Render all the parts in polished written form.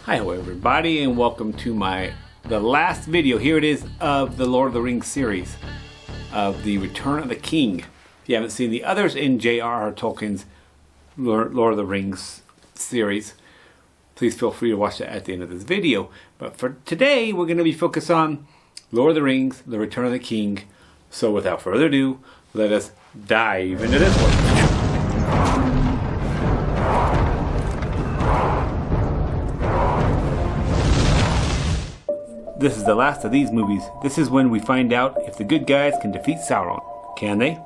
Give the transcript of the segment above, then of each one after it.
Hi everybody, and welcome to the last video. Here it is of the Lord of the Rings series of the Return of the King. If you haven't seen the others in J.R.R. Tolkien's Lord of the Rings series, please feel free to watch that at the end of this video. But for today, we're going to be focused on Lord of the Rings, the Return of the King. So without further ado, let us dive into this one. This is the last of these movies. This is when we find out if the good guys can defeat Sauron. Can they?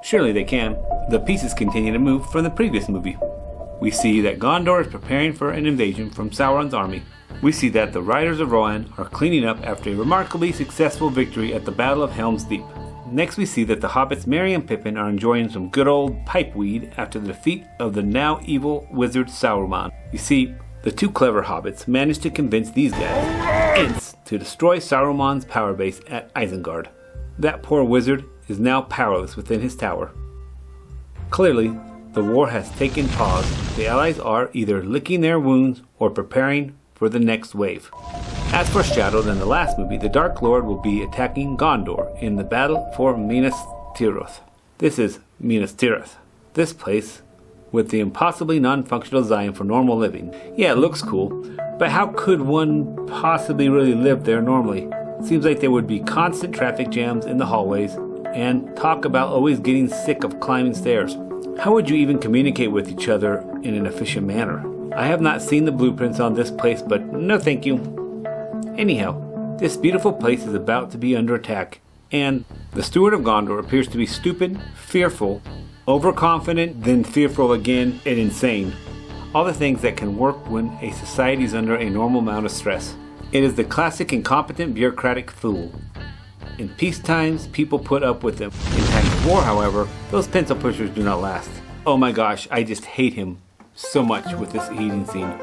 Surely they can. The pieces continue to move from the previous movie. We see that Gondor is preparing for an invasion from Sauron's army. We see that the Riders of Rohan are cleaning up after a remarkably successful victory at the Battle of Helm's Deep. Next we see that the hobbits Merry and Pippin are enjoying some good old pipeweed after the defeat of the now evil wizard Sauron. You see, the two clever hobbits managed to convince these guys, Ents, to destroy Saruman's power base at Isengard. That poor wizard is now powerless within his tower. Clearly, the war has taken pause. The allies are either licking their wounds or preparing for the next wave. As foreshadowed in the last movie, the Dark Lord will be attacking Gondor in the battle for Minas Tirith. This is Minas Tirith. This place with the impossibly non-functional design for normal living. Yeah, it looks cool, but how could one possibly really live there normally? It seems like there would be constant traffic jams in the hallways, and talk about always getting sick of climbing stairs. How would you even communicate with each other in an efficient manner? I have not seen the blueprints on this place, but no thank you. Anyhow, this beautiful place is about to be under attack, and the Steward of Gondor appears to be stupid, fearful, overconfident, then fearful again, and insane. All the things that can work when a society is under a normal amount of stress. It is the classic incompetent bureaucratic fool. In peace times, people put up with him. In times of war, however, those pencil pushers do not last. Oh my gosh, I just hate him so much with this eating scene.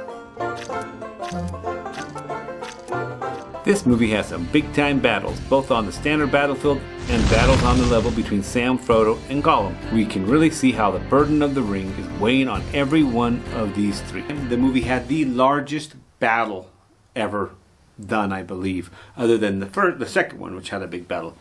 This movie has some big-time battles, both on the standard battlefield and battles on the level between Sam, Frodo, and Gollum. We can really see how the burden of the ring is weighing on every one of these three. The movie had the largest battle ever done, I believe, other than the second one, which had a big battle.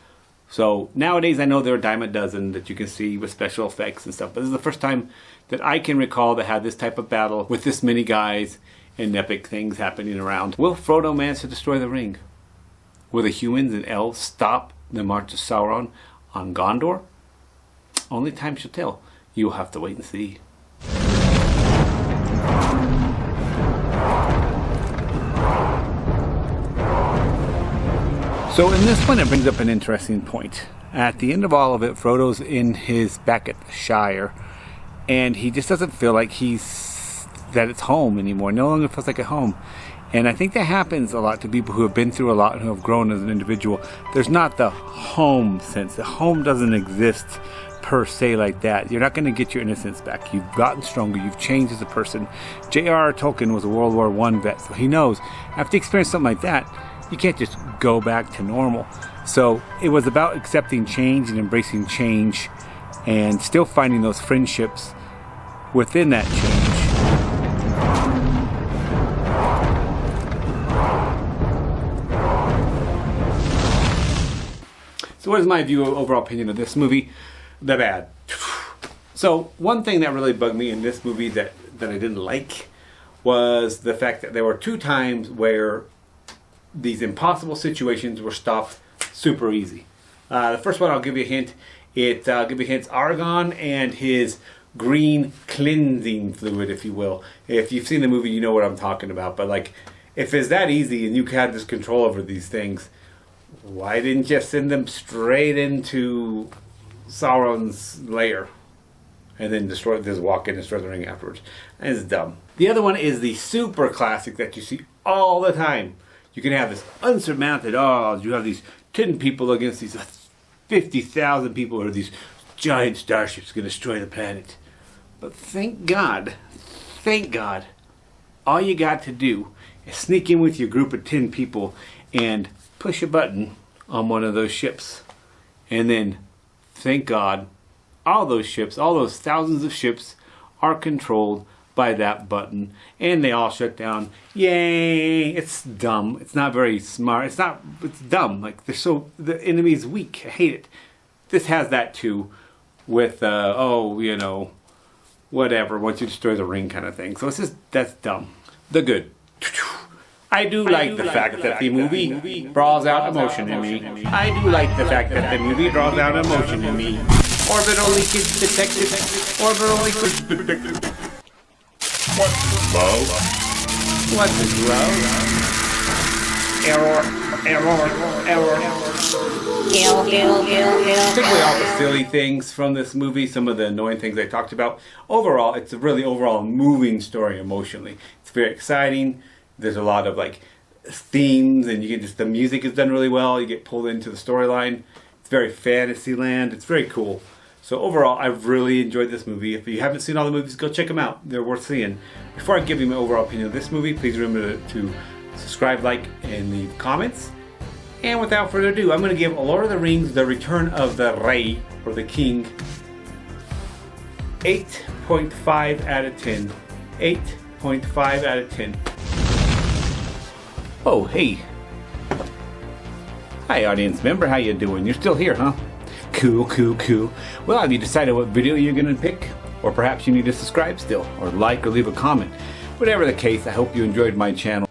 So nowadays I know there are a dime a dozen that you can see with special effects and stuff, but this is the first time that I can recall that had this type of battle with this many guys and epic things happening around. Will Frodo manage to destroy the ring? Will the humans and elves stop the march of Sauron on Gondor? Only time shall tell. You'll have to wait and see. So in this one, it brings up an interesting point. At the end of all of it, Frodo's back at the Shire, and he just doesn't feel like that it's home anymore. No longer feels like a home. And I think that happens a lot to people who have been through a lot and who have grown as an individual. There's not the home sense. The home doesn't exist per se like that. You're not going to get your innocence back. You've gotten stronger. You've changed as a person. J.R.R. Tolkien was a World War I vet, so he knows after you experience something like that, you can't just go back to normal. So it was about accepting change and embracing change and still finding those friendships within that change. So what is my overall opinion of this movie? The bad. So one thing that really bugged me in this movie that I didn't like was the fact that there were two times where these impossible situations were stopped super easy. The first one, I'll give you a hint. I'll give you hints. Aragorn and his green cleansing fluid, if you will. If you've seen the movie, you know what I'm talking about. But like, if it's that easy and you had this control over these things, why didn't you send them straight into Sauron's lair and then just walk in and destroy the ring afterwards? It's dumb. The other one is the super classic that you see all the time. You can have this unsurmounted odds. You have these 10 people against these 50,000 people, or these giant starships going to destroy the planet. But thank God, all you got to do is sneak in with your group of 10 people and push a button on one of those ships. And then, thank God, all those ships, all those thousands of ships are controlled by that button, and they all shut down. Yay! It's dumb. It's not very smart. It's dumb. Like, the enemy's weak. I hate it. This has that too, with whatever, once you destroy the ring kind of thing. So that's dumb. The good. I do like the fact that the movie draws out emotion in me. I do like the fact that the movie draws out emotion in me. Orbital leakage detected. Orbital leakage detected. What is love? What is love? Error. Particularly all the silly things from this movie, some of the annoying things I talked about. Overall, it's a really moving story emotionally. It's very exciting. There's a lot of themes, and the music is done really well. You get pulled into the storyline. It's very fantasy land. It's very cool. So overall, I've really enjoyed this movie. If you haven't seen all the movies, go check them out. They're worth seeing. Before I give you my overall opinion of this movie, please remember to subscribe, like, and leave comments. And without further ado, I'm going to give Lord of the Rings: The Return of the Rey, or the King, 8.5 out of 10. 8.5 out of 10. Oh, hey. Hi, audience member. How you doing? You're still here, huh? Cool. Well, have you decided what video you're going to pick? Or perhaps you need to subscribe still, or like, or leave a comment. Whatever the case, I hope you enjoyed my channel.